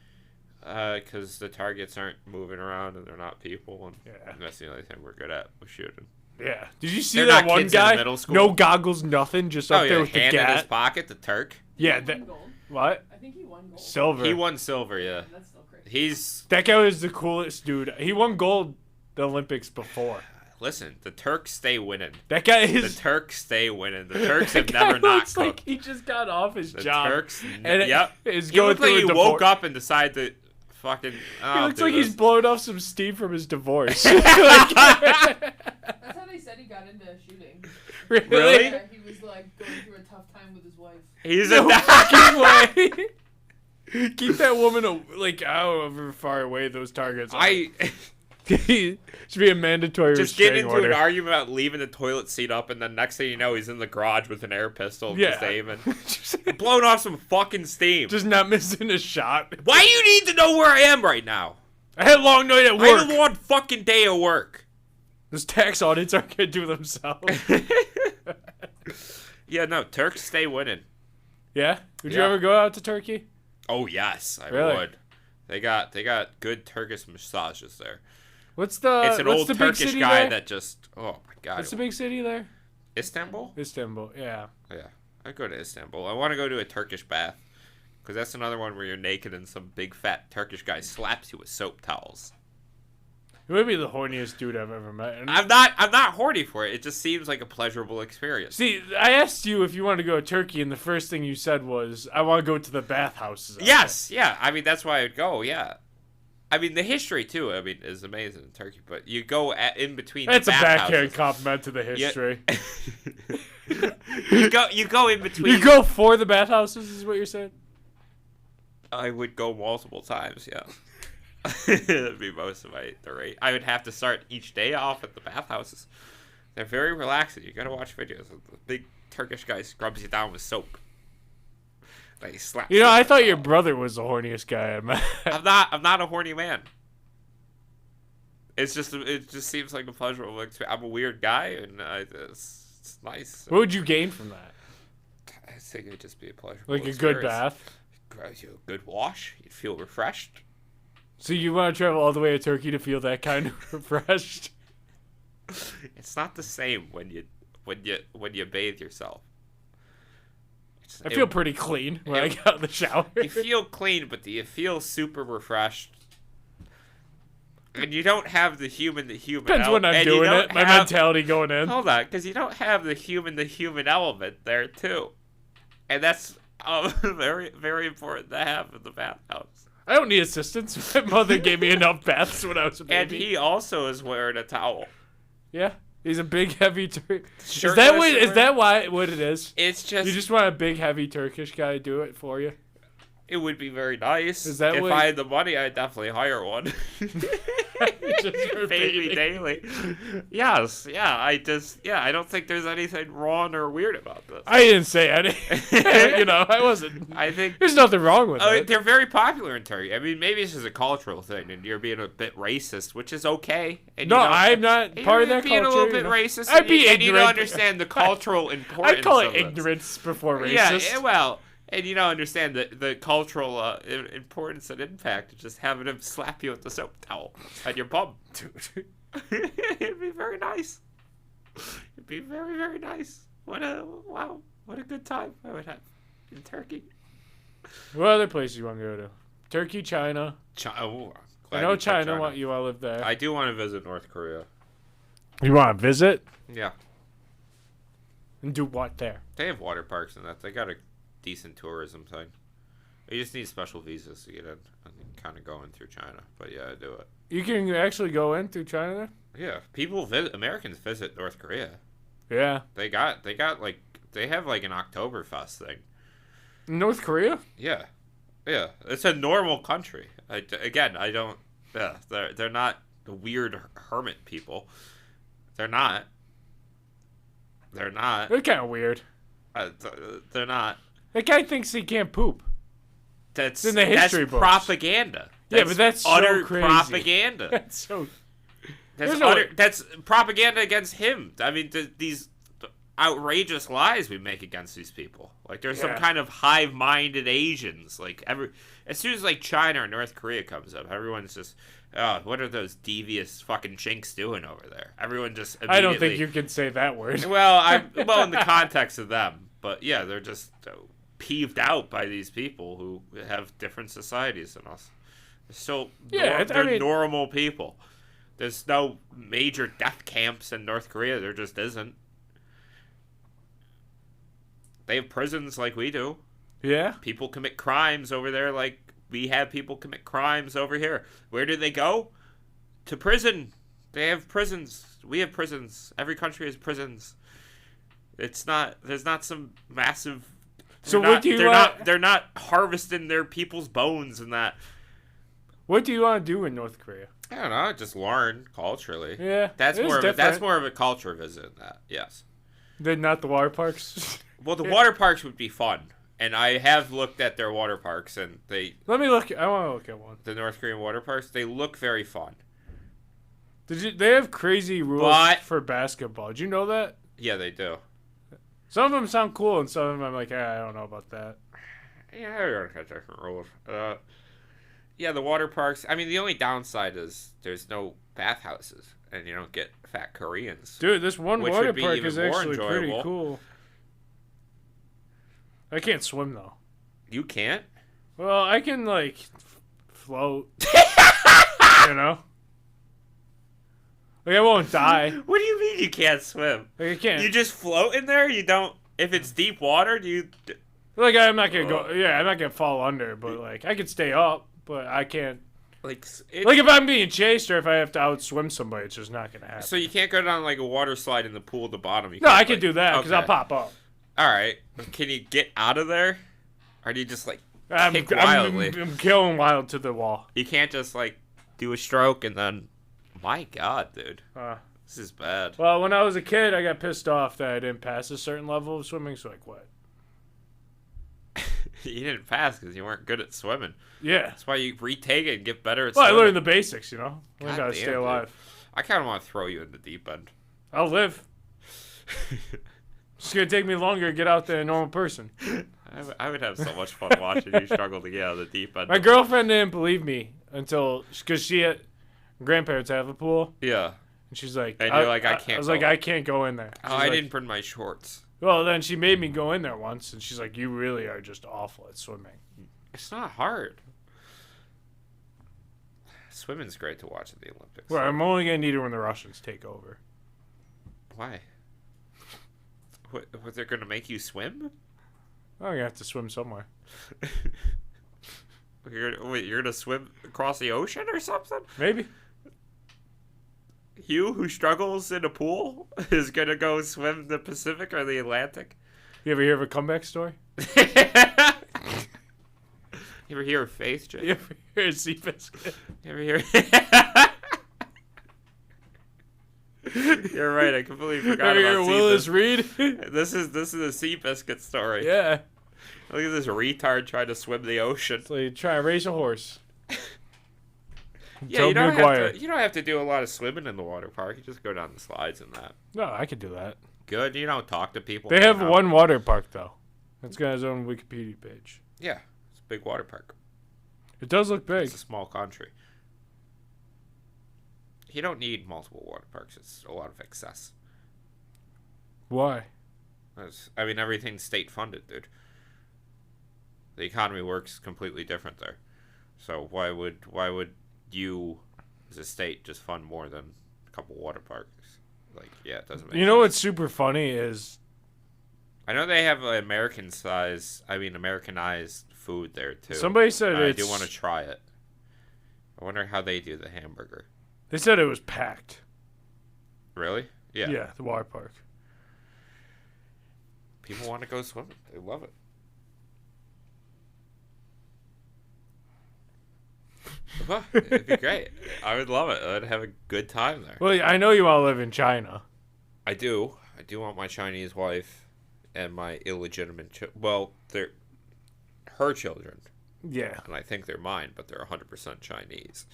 because the targets aren't moving around and they're not people, and Yeah. that's the only thing we're good at with shooting. Yeah. Did you see They're that not one kids in guy? middle school. No goggles, nothing, just up there with the hand in his gat. pocket, the Turk. Yeah. He won gold. What? I think he won gold. Silver. He won silver, yeah. That's still crazy. He's That guy was the coolest dude. He won gold the Olympics before. listen. The Turks stay winning. That guy The is. Turks stay winning. The Turks have That guy never not looks cooked. like he just got off his The job. Turks, And yep. is He going looked like through he a woke divorce. up and decided to fucking. He looks like he's blowing off some steam from his divorce. That's how they said he got into shooting. Really? Yeah, he was like going through a tough time with his wife. He's No a fucking way. Keep that woman like however far away those targets are. Should be a mandatory just get restraining into order. an argument about leaving the toilet seat up, and then next thing you know, he's in the garage with an air pistol, just aiming, blowing off some fucking steam. Just not missing a shot. Why do you need to know where I am right now? I had a long night at I had work. a long fucking day of work. Those tax audits aren't gonna do themselves. Yeah, no, Turks stay winning. Yeah? Would you Yeah. ever go out to Turkey? Oh yes, I Really? would. They got good Turkish massages there. What's It's an what's old the big Turkish city guy there? that just. Oh my god. What's the big city there? Istanbul? Istanbul. Yeah. Yeah, I go to Istanbul. I want to go to a Turkish bath, because that's another one where you're naked and some big fat Turkish guy slaps you with soap towels. You might be the horniest dude I've ever met. And I'm not horny for it. It just seems like a pleasurable experience. see, I asked you if you wanted to go to Turkey, and the first thing you said was, "I want to go to the bathhouses." Yes, yeah. I mean, that's why I'd go. Yeah. I mean, the history too. I mean, is amazing in Turkey. But you go in between. That's the a backhand bathhouses. compliment to the history. you go in between. You go for the bathhouses, is what you're saying? I would go multiple times. Yeah. That'd be most of the rate. I would have to start each day off at the bathhouses. They're very relaxing. You gotta watch videos. The big Turkish guy scrubs you down with soap. Like he slaps. You know, you I with thought a your towel. brother was the horniest guy I met. I'm not a horny man. It just seems like a pleasurable experience. I'm a weird guy, and it's nice. What would you gain from that? I think it'd just be a pleasurable Like a good experience. bath? Grabs you a good wash. You'd feel refreshed. So you want to travel all the way to Turkey to feel that kind of refreshed? It's not the same when you bathe yourself. I feel pretty clean when I get out of the shower. You feel clean, but you feel super refreshed. And you don't have the human Depends when I'm doing it. My mentality going in. Hold on, because you don't have the human element there too. And that's very, very important to have in the bathhouse. I don't need assistance. My mother gave me enough baths when I was a baby. And he also is wearing a towel. Yeah. He's a big, heavy Turkish. Is Shirtless that what it is? It's just... You just want a big, heavy Turkish guy to do it for you? It would be very nice. Is that if what... I had the money, I'd definitely hire one. Pay me daily. Yes, yeah. I don't think there's anything wrong or weird about this. I didn't say anything. I wasn't. I think there's nothing wrong with it. They're very popular in Turkey. I mean, maybe it's just a cultural thing, and you're being a bit racist, which is okay. And no, I'm not part of that culture. Being a little bit racist. I'd be ignorant. And you don't understand the cultural importance. I call it ignorance before racist. Yeah, well. And you don't understand the cultural importance and impact of just having him slap you with the soap towel on your bum. It'd be very nice. It'd be very, very nice. What a good time I would have in Turkey. What other places you want to go to? Turkey, China. I know China. You want to live there. I do want to visit North Korea. You want to visit? Yeah. And do what there? They have water parks and that. They got a decent tourism thing. You just need special visas to get in and kind of go in through China. But yeah, I do it. You can actually go in through China there? Yeah, Americans visit North Korea. Yeah. They have like an Oktoberfest thing. North Korea? Yeah. Yeah. It's a normal country. They're not the weird hermit people. They're not. They're kind of weird. They're not. That guy thinks he can't poop. That's in the history books. Propaganda. But that's utter so crazy. Propaganda. That's propaganda against him. I mean, these outrageous lies we make against these people. Like, there's some kind of hive-minded Asians. Like, as soon as like China or North Korea comes up, everyone's just, oh, what are those devious fucking chinks doing over there? Everyone just immediately... I don't think you can say that word. Well, in the context of them. But yeah, they're just peeved out by these people who have different societies than us. They're normal people. There's no major death camps in North Korea. There just isn't. They have prisons like we do. Yeah. People commit crimes over there like we have people commit crimes over here. Where do they go? To prison. They have prisons. We have prisons. Every country has prisons. There's not some massive... They're not harvesting their people's bones and that. What do you want to do in North Korea? I don't know. Just learn culturally. Yeah, that's more of a culture visit than that. Yes. Then not the water parks. Well, the water parks would be fun, and I have looked at their water parks, and they. Let me look. I want to look at one. The North Korean water parks. They look very fun. They have crazy rules for basketball. Did you know that? Yeah, they do. Some of them sound cool, and some of them I'm like, I don't know about that. Yeah, everyone has different rules. Yeah, the water parks. I mean, the only downside is there's no bathhouses, and you don't get fat Koreans. Dude, this one water park is actually pretty cool. I can't swim, though. You can't? Well, I can, like, float. You know? Like, I won't die. What do you mean you can't swim? Like, I can't. You just float in there? You don't... If it's deep water, do you... Like, I'm not gonna go... Yeah, I'm not gonna fall under, but, like, I can stay up, but I can't... Like, if I'm being chased or if I have to outswim somebody, it's just not gonna happen. So you can't go down, like, a water slide in the pool at the bottom? No, I can do that, because I'll pop up. All right. Can you get out of there? Or do you just, like, kick wildly? I'm killing wild to the wall. You can't just, like, do a stroke and then... My God, dude. This is bad. Well, when I was a kid, I got pissed off that I didn't pass a certain level of swimming, so I quit. You didn't pass because you weren't good at swimming. Yeah. That's why you retake it and get better at swimming. Well, I learned the basics, you know? I gotta stay alive. Dude. I kind of want to throw you in the deep end. I'll live. It's going to take me longer to get out than a normal person. I would have so much fun watching you struggle to get out of the deep end. My girlfriend didn't believe me until... Because she had... Grandparents have a pool. Yeah. And she's like... And you're like, I can't I was like, I can't go in there. I didn't bring my shorts. Well, then she made me go in there once, and she's like, you really are just awful at swimming. It's not hard. Swimming's great to watch at the Olympics. Well, I'm only going to need it when the Russians take over. Why? What, they're going to make you swim? I'm gonna have to swim somewhere. You're gonna swim across the ocean or something? Maybe. Hugh, who struggles in a pool, is gonna go swim the Pacific or the Atlantic? You ever hear of a comeback story? You ever hear of Faith, Jake? You ever hear of Seabiscuit? You ever hear? You're right. I completely forgot Ever hear about of Willis Reed? This is a Seabiscuit story. Yeah. Look at this retard trying to swim the ocean. So you try and race a horse. Yeah, you don't have to do a lot of swimming in the water park. You just go down the slides and that. No, I could do that. Good. You don't talk to people. They have one water park though. It's got its own Wikipedia page. Yeah, it's a big water park. It does look big. It's a small country. You don't need multiple water parks. It's a lot of excess. Why? I mean, everything's state funded, dude. The economy works completely different there. So why would you, as a state, just fund more than a couple water parks? Like, yeah, it doesn't make sense. You know what's super funny is... I know they have Americanized food there, too. Somebody said I do want to try it. I wonder how they do the hamburger. They said it was packed. Really? Yeah. Yeah, the water park. People want to go swimming. They love it. Well, it'd be great. I would love it. I'd have a good time there. Well, I know you all live in China. I do. I do want my Chinese wife and my illegitimate they're her children. Yeah. And I think they're mine, but they're 100% Chinese.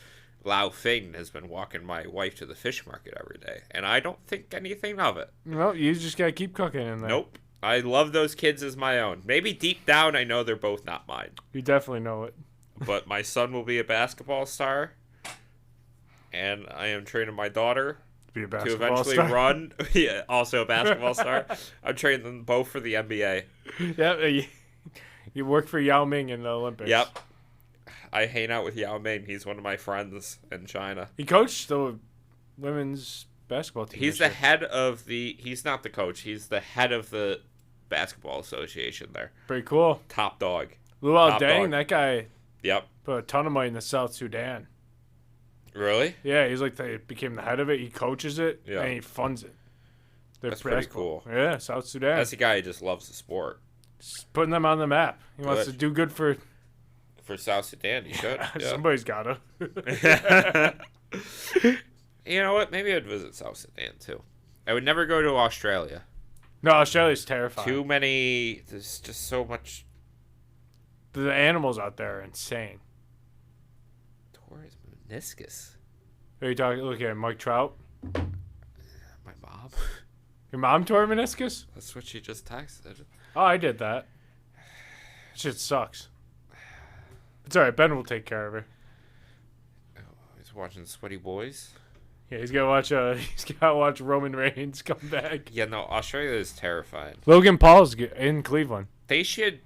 Lao Fing has been walking my wife to the fish market every day, and I don't think anything of it. No, you just gotta keep cooking in there. Nope. I love those kids as my own. Maybe deep down I know they're both not mine. You definitely know it. But my son will be a basketball star, and I am training my daughter Be a to basketball eventually star. run. Yeah, also a basketball star. I'm training them both for the NBA. Yeah, you work for Yao Ming in the Olympics. Yep. I hang out with Yao Ming. He's one of my friends in China. He coached the women's basketball team. He's the head of the... He's not the coach. He's the head of the basketball association there. Pretty cool. Top dog. Luau Top Deng, dog. that guy Yep. put a ton of money in the South Sudan. Really? Yeah, he's like became the head of it. He coaches it, Yeah. and he funds it. That's pretty cool. Yeah, South Sudan. That's the guy who just loves the sport. Just putting them on the map. He wants to do good for... For South Sudan, you should. Yeah. Somebody's got to. You know what? Maybe I'd visit South Sudan, too. I would never go to Australia. No, Australia's terrifying. Too many... There's just so much... The animals out there are insane. Torres meniscus. Are you talking... Look here, Mike Trout. My mom? Your mom tore a meniscus? That's what she just texted. Oh, I did that. Shit sucks. It's alright, Ben will take care of her. Oh, he's watching Sweaty Boys. Yeah, he's gotta watch Roman Reigns come back. Yeah, no, Australia is terrifying. Logan Paul's in Cleveland. They should...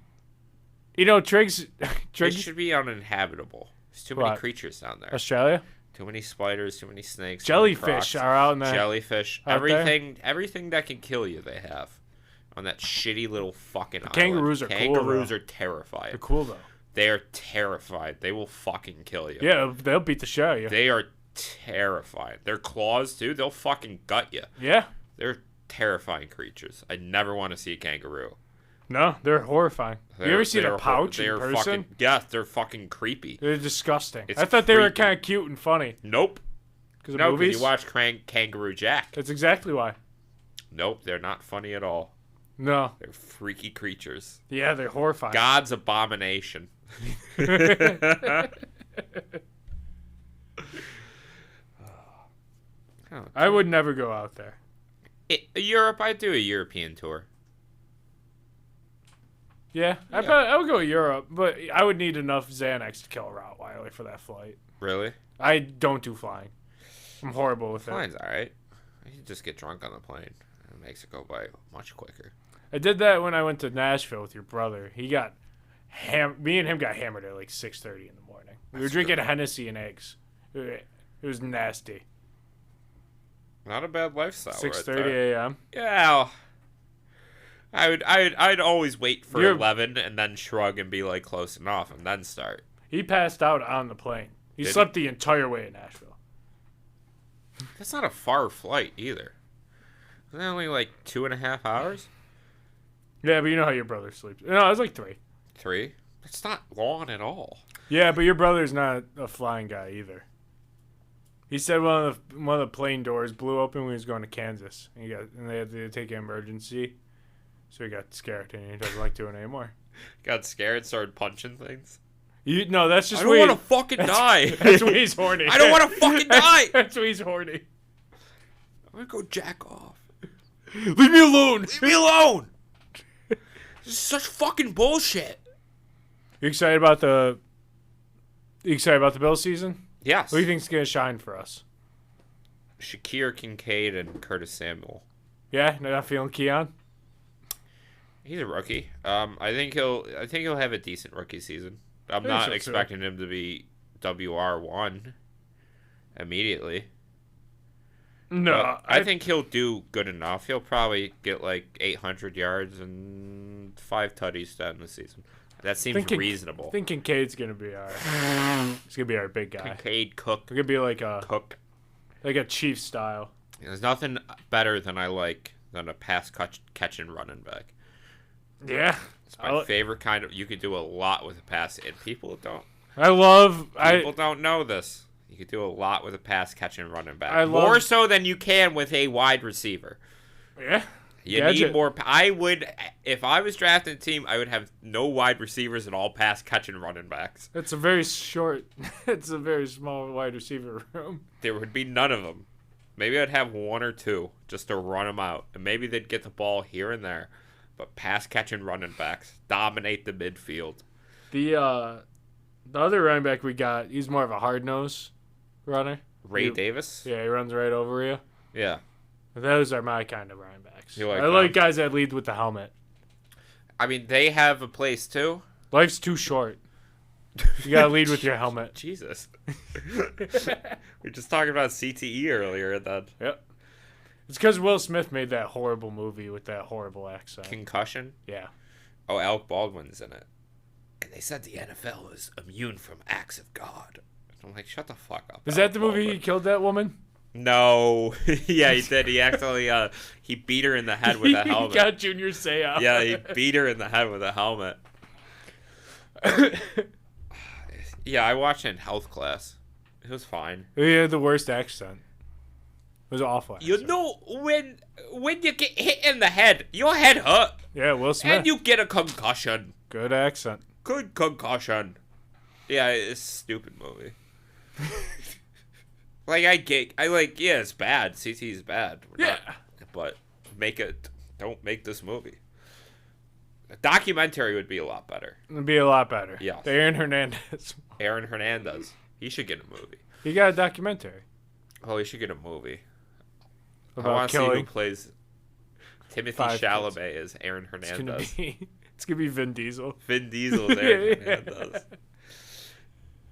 You know, Triggs It should be uninhabitable. There's too many creatures down there. Australia? Too many spiders, too many snakes. Jellyfish are out in there. Jellyfish. Everything that can kill you, they have. On that shitty little fucking island. Kangaroos are cool, Kangaroos though. are terrifying. They're cool, though. They are terrified. They will fucking kill you. Yeah, they'll beat the shit out of you. They are terrified. Their claws, dude, they'll fucking gut you. Yeah. They're terrifying creatures. I never want to see a kangaroo. No, they're horrifying. You ever seen a pouch in person? Yes, they're fucking creepy. They're disgusting. It's I thought they were creepy. kind of cute and funny. Nope. Because No, movies? because you watch Kangaroo Jack. That's exactly why. Nope, they're not funny at all. No. They're freaky creatures. Yeah, they're horrifying. God's abomination. I would never go out there. Europe, I'd do a European tour. Yeah, I would go to Europe, but I would need enough Xanax to kill a Rottweiler for that flight. Really? I don't do flying. I'm horrible with Flying's alright. You just get drunk on the plane. It makes it go by much quicker. I did that when I went to Nashville with your brother. He got me and him got hammered at like 6:30 in the morning. We were drinking Hennessy and eggs. It was nasty. Not a bad lifestyle. 6:30 a.m. Yeah. I'd always wait for You're- 11 and then shrug and be like close enough and then start. He passed out on the plane. He Did slept the entire way in Nashville. That's not a far flight either. Isn't that only like 2.5 hours? Yeah, but you know how your brother sleeps. No, it was like 3. 3? That's not long at all. Yeah, but your brother's not a flying guy either. He said one of the plane doors blew open when he was going to Kansas, and they had to take an emergency, so he got scared and he doesn't like doing it anymore. Got scared, started punching things. No, that's just. I don't want to fucking die. That's when he's horny. I don't want to fucking die. That's when he's horny. I'm gonna go jack off. Leave me alone. Leave me alone. This is such fucking bullshit. You excited about the? You excited about the Bills season? Yes. What do you think's gonna shine for us? Shakir Kincaid and Curtis Samuel. Yeah, not feeling Keon. He's a rookie. I think he'll have a decent rookie season. I'm not expecting him to be WR1 immediately. No, I think he'll do good enough. He'll probably get like 800 yards and 5 tutties to end the season. That seems reasonable. I think Kincaid's gonna be he's gonna be our big guy. Kincaid, Cook. We're gonna be like a Chiefs style. There's nothing better than a pass catch and running back. Yeah, It's my favorite kind of. You could do a lot with a pass, and people don't. People don't know this. You could do a lot with a pass catch and running back. More so than you can with a wide receiver. Yeah. You need more. I would, if I was drafting a team, I would have no wide receivers and all pass catch and running backs. It's a very short. It's a very small wide receiver room. There would be none of them. Maybe I'd have 1 or 2 just to run them out, and maybe they'd get the ball here and there. But pass catch and running backs dominate the midfield. The other running back we got, he's more of a hard nose runner. Ray Davis. Yeah, he runs right over you. Yeah. Those are my kind of running backs. You like I like guys that lead with the helmet. I mean, they have a place too. Life's too short. You gotta lead with your helmet. Jesus. We were just talking about CTE earlier, and then. Yep. It's because Will Smith made that horrible movie with that horrible accent. Concussion? Yeah. Oh, Alec Baldwin's in it. And they said the NFL is immune from acts of God. I'm like, shut the fuck up. Is that the movie he killed that woman? No. Yeah, he did. He actually, he beat her in the head with a helmet. He got Junior Seau. Yeah, he beat her in the head with a helmet. Yeah, I watched it in health class. It was fine. He had the worst accent. It was awful. You know, when you get hit in the head, your head hurt. Yeah, Will Smith. And you get a concussion. Good accent. Good concussion. Yeah, it's a stupid movie. Yeah, it's bad. CT is bad. But don't make this movie. A documentary would be a lot better. It'd be a lot better. Yeah. Aaron Hernandez. Aaron Hernandez. He should get a movie. He got a documentary. Oh, he should get a movie. About I want to see who plays Timothy 5 Chalamet as Aaron Hernandez. It's gonna be Vin Diesel. Vin Diesel as Aaron Hernandez.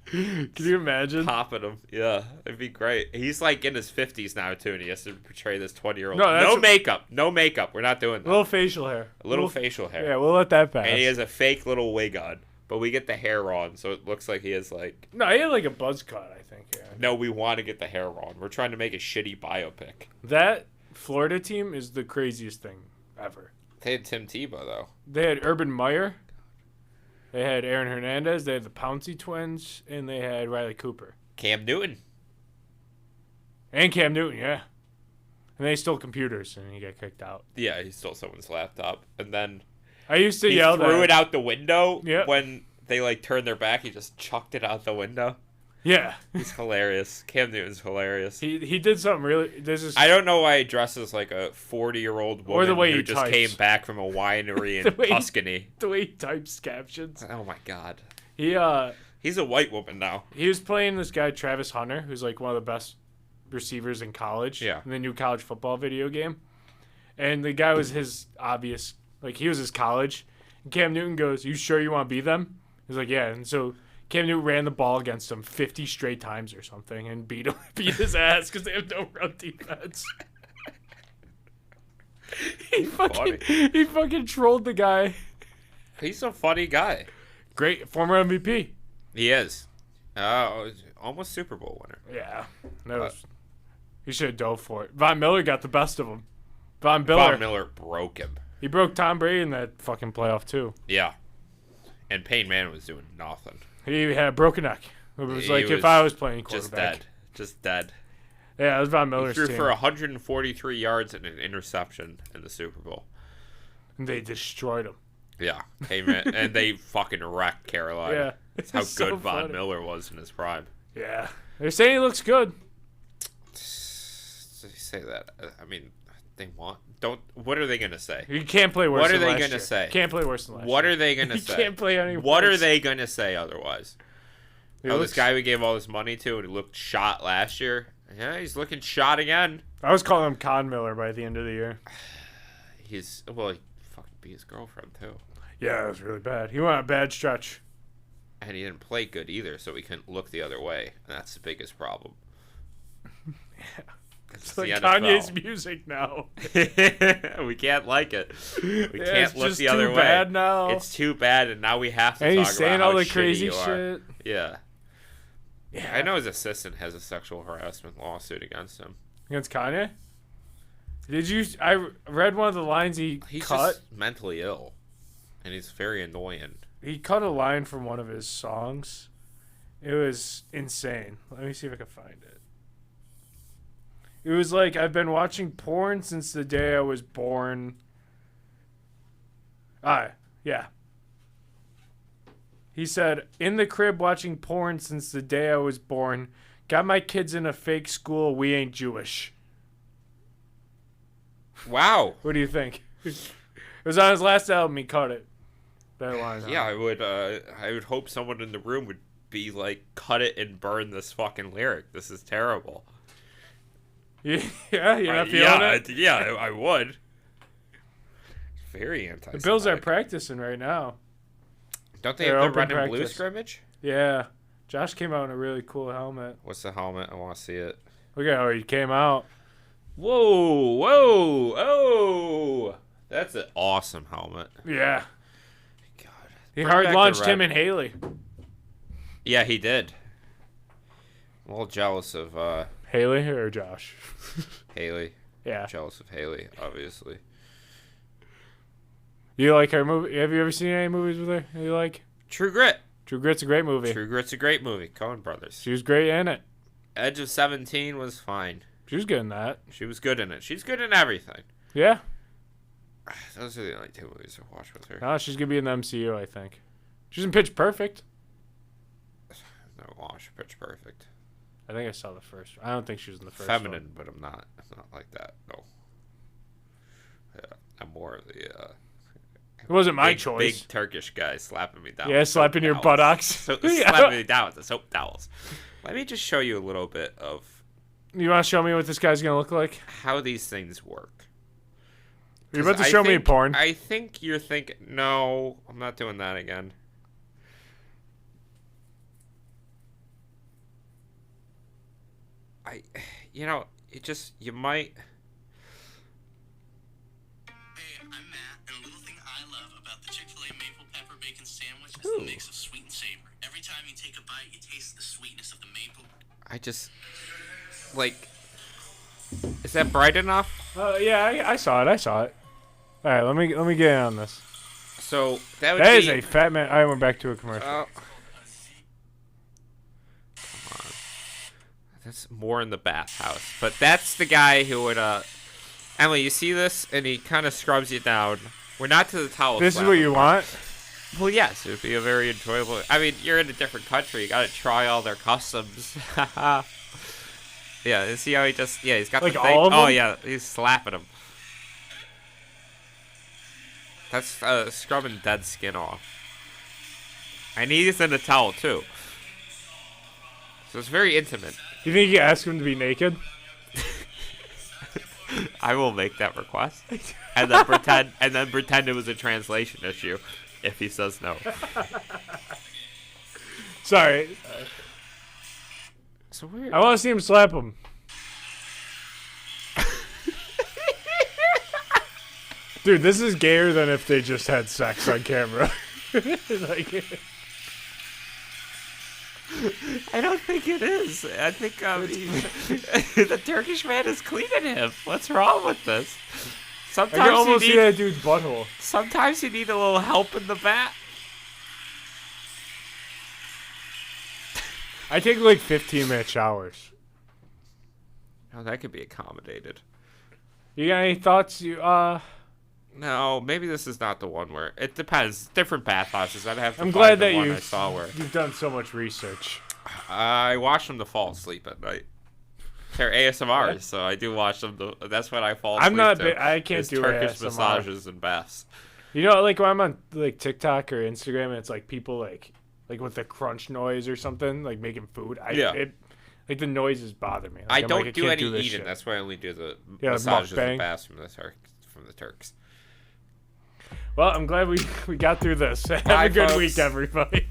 Can you imagine? Popping him. Yeah, it'd be great. He's like in his 50s now, too, and he has to portray this 20-year-old. No makeup. No makeup. We're not doing that. A little facial hair. A little facial hair. Yeah, we'll let that pass. And he has a fake little wig on. But we get the hair on, so it looks like he has like... No, he had like a buzz cut, I think. Yeah. No, we want to get the hair on. We're trying to make a shitty biopic. That Florida team is the craziest thing ever. They had Tim Tebow, though. They had Urban Meyer. They had Aaron Hernandez. They had the Pouncey twins. And they had Riley Cooper. Cam Newton. And Cam Newton, yeah. And they stole computers, and he got kicked out. Yeah, he stole someone's laptop. And then... I used to yell that. He threw it out the window. Yep. When they like turned their back, he just chucked it out the window. Yeah. He's hilarious. Cam Newton's hilarious. He did something really... I don't know why he dresses like a 40-year-old woman or the way who he just types. came back from a winery in Tuscany. The way he types captions. Oh my god. He's a white woman now. He was playing this guy, Travis Hunter, who's like one of the best receivers in college. Yeah. In the new college football video game. And the guy was his obvious... Like, he was his college. And Cam Newton goes, "You sure you want to be them?" He's like, "Yeah." And so Cam Newton ran the ball against him 50 straight times or something and beat his ass because they have no run defense. he fucking trolled the guy. He's a funny guy. Great former MVP. He is. Almost Super Bowl winner. Yeah. He should have dove for it. Von Miller got the best of him. Von Miller broke him. He broke Tom Brady in that fucking playoff, too. Yeah. And Peyton Manning was doing nothing. He had a broken neck. It was like if I was playing quarterback. Just dead. Yeah, it was Von Miller's team. team. He threw for 143 yards and an interception in the Super Bowl. And they destroyed him. Yeah. And they fucking wrecked Carolina. Yeah. That's how good Von Miller was in his prime. Yeah. They're saying he looks good. They say that. I mean, what are they going to say? You can't play worse than last year. What are they going to say? Can't play worse than last year. What are they going to say? You can't play any worse. What are they going to say otherwise? This guy we gave all this money to and he looked shot last year. Yeah, he's looking shot again. I was calling him Con Miller by the end of the year. He fucking beat his girlfriend too. Yeah, it was really bad. He went on a bad stretch. And he didn't play good either, so he couldn't look the other way. And that's the biggest problem. Yeah. It's like Kanye's music now. We can't like it. We can't look the other way. It's too bad now. It's too bad, and now we have to and talk he's saying about all how the crazy shit. Yeah. I know his assistant has a sexual harassment lawsuit against him. Against Kanye? Did you? I read one of the lines he's cut. Just mentally ill, and he's very annoying. He cut a line from one of his songs. It was insane. Let me see if I can find it. It was like, I've been watching porn since the day I was born. Yeah. He said, in the crib watching porn since the day I was born. Got my kids in a fake school. We ain't Jewish. Wow. What do you think? It was on his last album. He cut it. That line. Yeah, I would hope someone in the room would be like, cut it and burn this fucking lyric. This is terrible. Yeah, you're not feeling it? Yeah, I would. Very anti. The Bills are practicing right now. Don't they have the red and blue scrimmage? Yeah. Josh came out in a really cool helmet. What's the helmet? I want to see it. Look at how he came out. Whoa, oh. That's an awesome helmet. Yeah. God. He hard launched him and Haley. Yeah, he did. I'm a little jealous of Haley or Josh? Haley. Yeah. Jealous of Haley, obviously. You like her movie? Have you ever seen any movies with her you like? True Grit. True Grit's a great movie. True Grit's a great movie. Coen Brothers. She was great in it. Edge of 17 was fine. She was good in that. She was good in it. She's good in everything. Yeah. Those are the only two movies I watched with her. No, she's going to be in the MCU, I think. She's in Pitch Perfect. No, watch Pitch Perfect. I think I saw the first. I don't think she was in the first Feminine, one. but I'm not like that. No. Yeah, I'm more of the... It wasn't my choice. Big Turkish guy slapping me down. Yeah, slapping your buttocks. Slapping me down with the soap towels. Let me just show you a little bit of... You want to show me what this guy's going to look like? How these things work. You're about to show me porn. I think you're thinking... No, I'm not doing that again. You might... I'm Matt, and a little thing I love about the Chick-fil-A maple pepper bacon sandwich is the mix of sweet and savory. Every time you take a bite, you taste the sweetness of the maple. I just... Is that bright enough? Yeah, I saw it. All right, let me get in on this. So, that is a fat man. I went back to a commercial. Come on. That's more in the bathhouse. But that's the guy who would... Emily, you see this? And he kind of scrubs you down. We're not to the towel. This is what you want? Well, yes. It would be a very enjoyable... I mean, you're in a different country. You got to try all their customs. Yeah, see how he just... Yeah, he's got like the thing. All of them? Oh, yeah. He's slapping him. That's scrubbing dead skin off. And he's in a towel, too. So it's very intimate. You think you ask him to be naked? I will make that request, and then pretend it was a translation issue, if he says no. Sorry. So weird. I want to see him slap him. Dude, this is gayer than if they just had sex on camera. Like, I don't think it is. I think the Turkish man is cleaning him. What's wrong with this? I can almost see that dude's butthole. Sometimes you need a little help in the back. I take like 15-minute showers. Oh, that could be accommodated. You got any thoughts? No, maybe this is not the one where it depends. Different bathhouses. I'd have to I'm find glad the that one I saw where you've done so much research. I watch them to fall asleep at night. They're ASMRs, Yeah. so I do watch them. That's what I fall asleep I'm not. to. I can't do Turkish ASMR. massages and baths. You know, like when I'm on like TikTok or Instagram, and it's like people like with the crunch noise or something, like making food. Like the noises bother me. Like, I I'm don't like, do can't any do this eating. shit. That's why I only do the Yeah, massages mukbang. and baths from the Turks. Well, I'm glad we got through this. Have Bye, a good folks. week, everybody.